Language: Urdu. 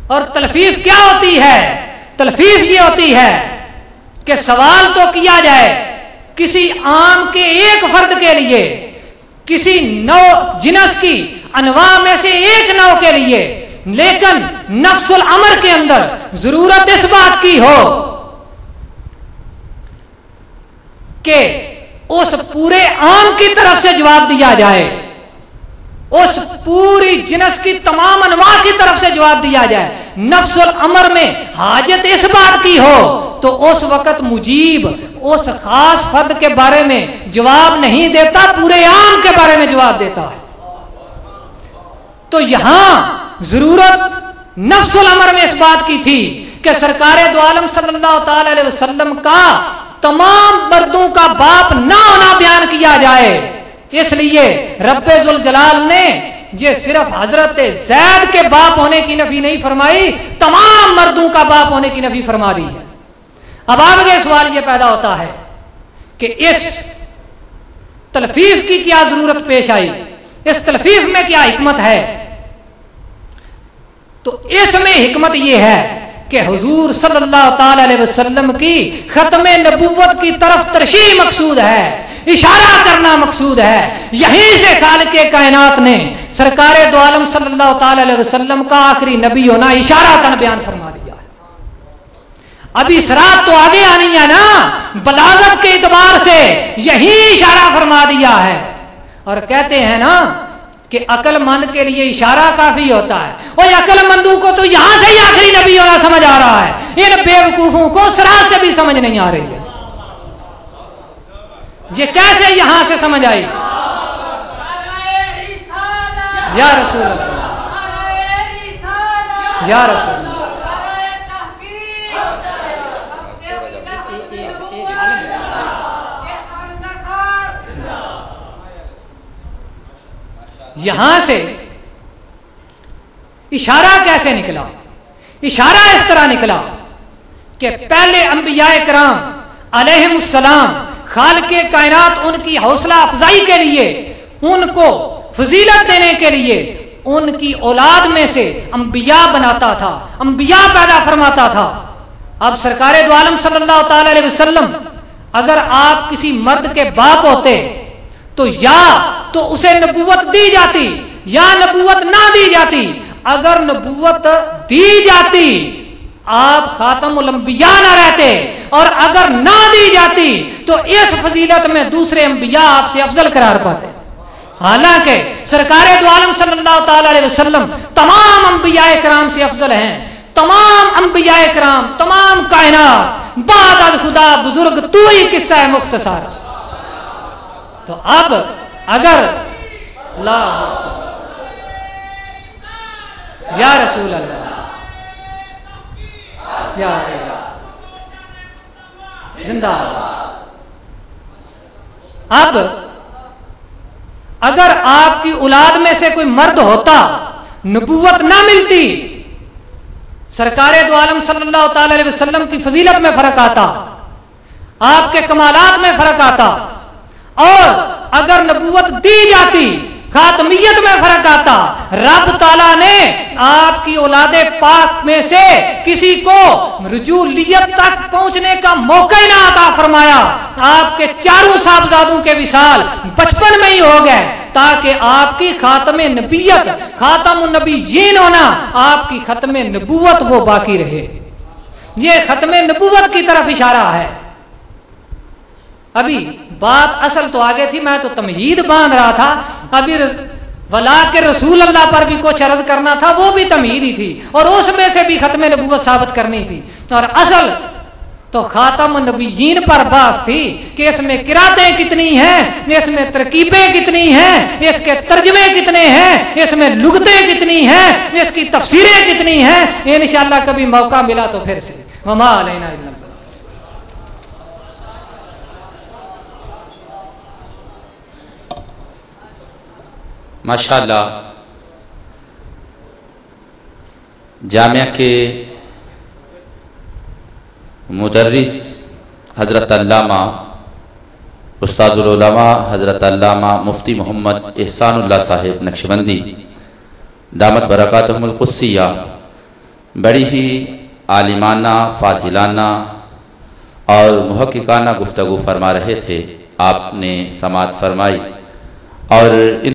اور تلفیف کیا ہوتی ہے؟ تلفیف یہ ہوتی ہے کہ سوال تو کیا جائے کسی عام کے ایک فرد کے لیے، کسی نو جنس کی انواع میں سے ایک نو کے لیے، لیکن نفس الامر کے اندر ضرورت اس بات کی ہو کہ اس پورے عام کی طرف سے جواب دیا جائے، اس پوری جنس کی تمام انواع کی طرف سے جواب دیا جائے، نفس الامر میں حاجت اس بات کی ہو تو اس وقت مجیب اس خاص فرد کے بارے میں جواب نہیں دیتا، پورے عام کے بارے میں جواب دیتا ہے۔ تو یہاں ضرورت نفس الامر میں اس بات کی تھی کہ سرکار دو عالم صلی اللہ تعالی علیہ وسلم کا تمام مردوں کا باپ نہ ہونا بیان کیا جائے، اس لیے رب ذوالجلال نے یہ صرف حضرت زید کے باپ ہونے کی نفی نہیں فرمائی، تمام مردوں کا باپ ہونے کی نفی فرما دی ہے۔ اب آگے سوال یہ پیدا ہوتا ہے کہ اس تلفیف کی کیا ضرورت پیش آئی، اس تلفیف میں کیا حکمت ہے؟ تو اس میں حکمت یہ ہے کہ حضور صلی اللہ تعالی علیہ وسلم کی ختم نبوت کی طرف ترشیح مقصود ہے، اشارہ کرنا مقصود ہے۔ یہیں سے خالق کائنات نے سرکار دو عالم صلی اللہ تعالی علیہ وسلم کا آخری نبی ہونا اشاراتاً بیان فرما دیا ہے۔ ابھی صراط تو آگے آنی ہے نا، بلاغت کے اعتبار سے یہی اشارہ فرما دیا ہے۔ اور کہتے ہیں نا کہ عقل مند کے لیے اشارہ کافی ہوتا ہے، اور عقل مندوں کو تو یہاں سے ہی آخری نبی ہونا سمجھ آ رہا ہے، ان بیوقوفوں کو صراط سے بھی سمجھ نہیں آ رہی ہے۔ یہ کیسے یہاں سے سمجھ آئی؟ یا رسول اللہ، یا رسول اللہ، یہاں سے اشارہ کیسے نکلا؟ اشارہ اس طرح نکلا کہ پہلے انبیاء کرام علیہم السلام خالق کائنات ان کی حوصلہ افزائی کے لیے، ان کو فضیلت دینے کے لیے ان کی اولاد میں سے انبیاء بناتا تھا، انبیاء پیدا فرماتا تھا۔ اب سرکار دو عالم صلی اللہ تعالی علیہ وسلم اگر آپ کسی مرد کے باپ ہوتے تو یا تو اسے نبوت دی جاتی یا نبوت نہ دی جاتی۔ اگر نبوت دی جاتی آپ خاتم الانبیاء نہ رہتے، اور اگر نہ دی جاتی تو اس فضیلت میں دوسرے انبیاء آپ سے افضل قرار پاتے۔ حالانکہ سرکار دو عالم صلی اللہ تعالی علیہ وسلم تمام انبیاء کرام سے افضل ہیں، تمام انبیاء کرام، تمام کائنات، بعد از خدا بزرگ تو ہی قصہ ہے مختصر۔ تو اب اگر لا یا رسول اللہ، یا زندہ، اب اگر آپ کی اولاد میں سے کوئی مرد ہوتا، نبوت نہ ملتی، سرکار دو عالم صلی اللہ تعالی علیہ وسلم کی فضیلت میں فرق آتا، آپ کے کمالات میں فرق آتا، اور اگر نبوت دی جاتی خاتمیت میں فرق آتا، رب تعالیٰ نے آپ کی اولاد پاک میں سے کسی کو رجولیت تک پہنچنے کا موقع نہ عطا فرمایا۔ آپ کے چاروں صاحبزادوں کے وصال بچپن میں ہی ہو گئے تاکہ آپ کی خاتم نبیت، خاتم النبیین ہونا، آپ کی ختم نبوت وہ باقی رہے۔ یہ ختم نبوت کی طرف اشارہ ہے۔ ابھی بات اصل تو آگے تھی، میں تو تمہید باندھ رہا تھا، ابھی ولا کے رسول اللہ پر بھی کچھ عرض کرنا تھا، وہ بھی تمہید ہی تھی، اور اس میں سے بھی ختم نبوت ثابت کرنی تھی۔ اور اصل تو خاتم النبیین پر بحث تھی کہ اس میں قراتیں کتنی ہیں، اس میں ترکیبیں کتنی ہیں، اس کے ترجمے کتنے ہیں، اس میں لغتیں کتنی ہیں، اس کی تفسیریں کتنی ہیں۔ انشاءاللہ کبھی موقع ملا تو پھر سے وما علینا الا البلاغ۔ ماشاءاللہ جامعہ کے مدرس حضرت علامہ استاذ العلماء حضرت علامہ مفتی محمد احسان اللہ صاحب نقشبندی دامت برکاتہم القدسیہ بڑی ہی عالمانہ، فاضلانہ اور محققانہ گفتگو فرما رہے تھے، آپ نے سماعت فرمائی اور